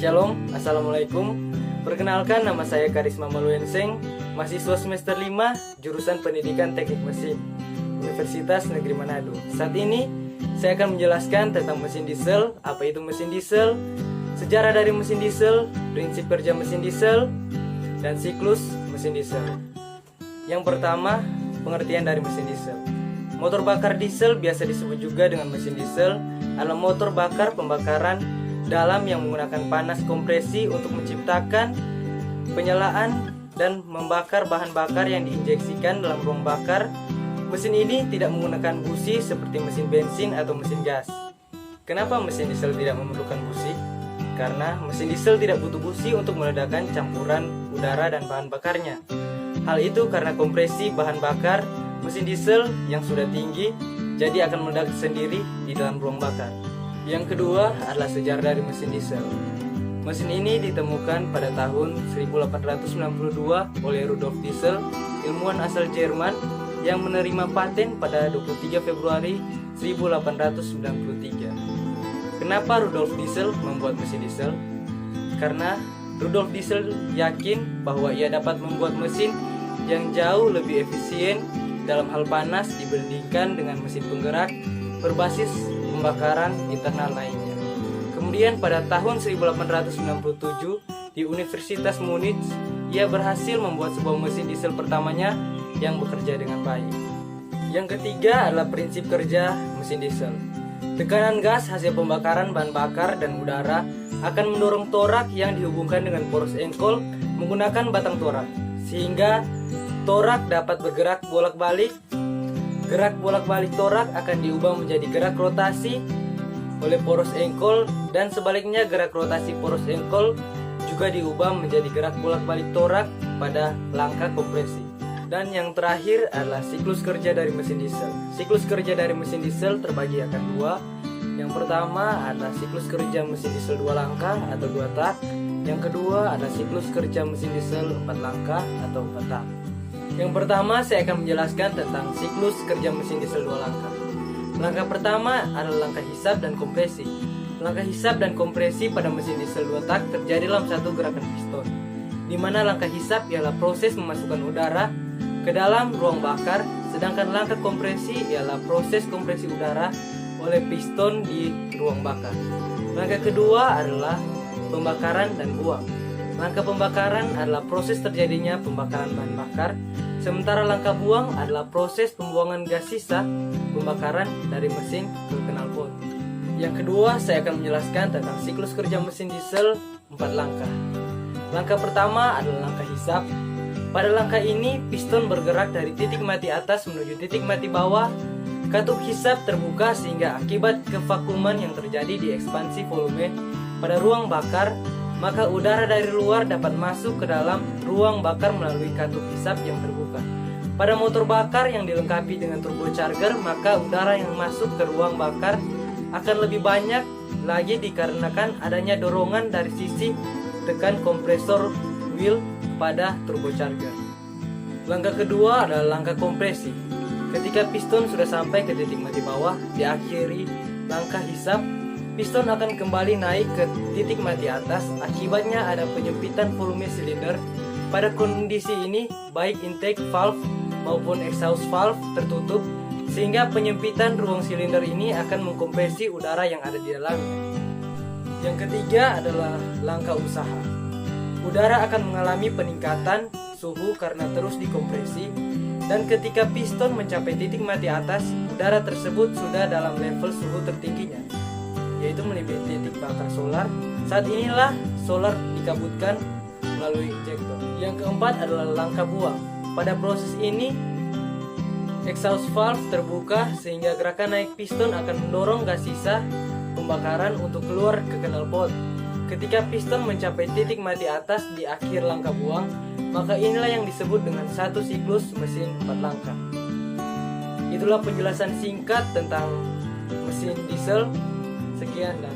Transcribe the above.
Shalom, Assalamualaikum. Perkenalkan, nama saya Karisma Maluenseng, mahasiswa semester 5, jurusan Pendidikan Teknik Mesin, Universitas Negeri Manado. Saat ini, saya akan menjelaskan tentang mesin diesel, apa itu mesin diesel, sejarah dari mesin diesel, prinsip kerja mesin diesel, dan siklus mesin diesel. Yang pertama, pengertian dari mesin diesel. Motor bakar diesel, biasa disebut juga dengan mesin diesel, adalah motor bakar pembakaran dalam yang menggunakan panas kompresi untuk menciptakan penyalaan dan membakar bahan bakar yang diinjeksikan dalam ruang bakar. Mesin ini tidak menggunakan busi seperti mesin bensin atau mesin gas. Kenapa mesin diesel tidak memerlukan busi? Karena mesin diesel tidak butuh busi untuk meledakkan campuran udara dan bahan bakarnya. Hal itu karena kompresi bahan bakar mesin diesel yang sudah tinggi, jadi akan meledak sendiri di dalam ruang bakar. Yang kedua adalah sejarah dari mesin diesel. Mesin ini ditemukan pada tahun 1892 oleh Rudolf Diesel, ilmuwan asal Jerman yang menerima paten pada 23 Februari 1893. Kenapa Rudolf Diesel membuat mesin diesel? Karena Rudolf Diesel yakin bahwa ia dapat membuat mesin yang jauh lebih efisien dalam hal panas dibandingkan dengan mesin penggerak berbasis pembakaran internal lainnya. Kemudian pada tahun 1897 di Universitas Munich, ia berhasil membuat sebuah mesin diesel pertamanya yang bekerja dengan baik. Yang ketiga adalah prinsip kerja mesin diesel. Tekanan gas hasil pembakaran bahan bakar dan udara akan mendorong torak yang dihubungkan dengan poros engkol menggunakan batang torak, sehingga torak dapat bergerak bolak-balik. Gerak bolak-balik torak akan diubah menjadi gerak rotasi oleh poros engkol, dan sebaliknya gerak rotasi poros engkol juga diubah menjadi gerak bolak-balik torak pada langkah kompresi. Dan yang terakhir adalah siklus kerja dari mesin diesel. Siklus kerja dari mesin diesel terbagi akan dua. Yang pertama adalah siklus kerja mesin diesel 2 langkah atau 2 tak. Yang kedua adalah siklus kerja mesin diesel 4 langkah atau 4 tak. Yang pertama, saya akan menjelaskan tentang siklus kerja mesin diesel 2 langkah. Langkah pertama adalah langkah hisap dan kompresi. Langkah hisap dan kompresi pada mesin diesel 2 tak terjadi dalam satu gerakan piston, di mana langkah hisap ialah proses memasukkan udara ke dalam ruang bakar, sedangkan langkah kompresi ialah proses kompresi udara oleh piston di ruang bakar. Langkah kedua adalah pembakaran dan buang. Langkah pembakaran adalah proses terjadinya pembakaran bahan bakar, sementara langkah buang adalah proses pembuangan gas sisa pembakaran dari mesin ke knalpot. Yang kedua, saya akan menjelaskan tentang siklus kerja mesin diesel 4 langkah. Langkah pertama adalah langkah hisap. Pada langkah ini, piston bergerak dari titik mati atas menuju titik mati bawah. Katup hisap terbuka sehingga akibat kevakuman yang terjadi di ekspansi volume pada ruang bakar, maka udara dari luar dapat masuk ke dalam ruang bakar melalui katup hisap yang terbuka. Pada motor bakar yang dilengkapi dengan turbocharger, maka udara yang masuk ke ruang bakar akan lebih banyak lagi dikarenakan adanya dorongan dari sisi tekan kompresor wheel pada turbocharger. Langkah kedua adalah langkah kompresi. Ketika piston sudah sampai ke titik mati bawah, diakhiri langkah hisap, piston akan kembali naik ke titik mati atas. Akibatnya ada penyempitan volume silinder. Pada kondisi ini, baik intake valve maupun exhaust valve tertutup, sehingga penyempitan ruang silinder ini akan mengkompresi udara yang ada di dalamnya. Yang ketiga adalah langkah usaha. Udara akan mengalami peningkatan suhu karena terus dikompresi, dan ketika piston mencapai titik mati atas, udara tersebut sudah dalam level suhu tertingginya, yaitu melebihi titik bakar solar. Saat inilah solar dikabutkan melalui injektor. Yang keempat adalah langkah buang. Pada proses ini, exhaust valve terbuka sehingga gerakan naik piston akan mendorong gas sisa pembakaran untuk keluar ke knalpot. Ketika piston mencapai titik mati atas di akhir langkah buang, maka inilah yang disebut dengan satu siklus mesin 4 langkah. Itulah penjelasan singkat tentang mesin diesel. Sekian dan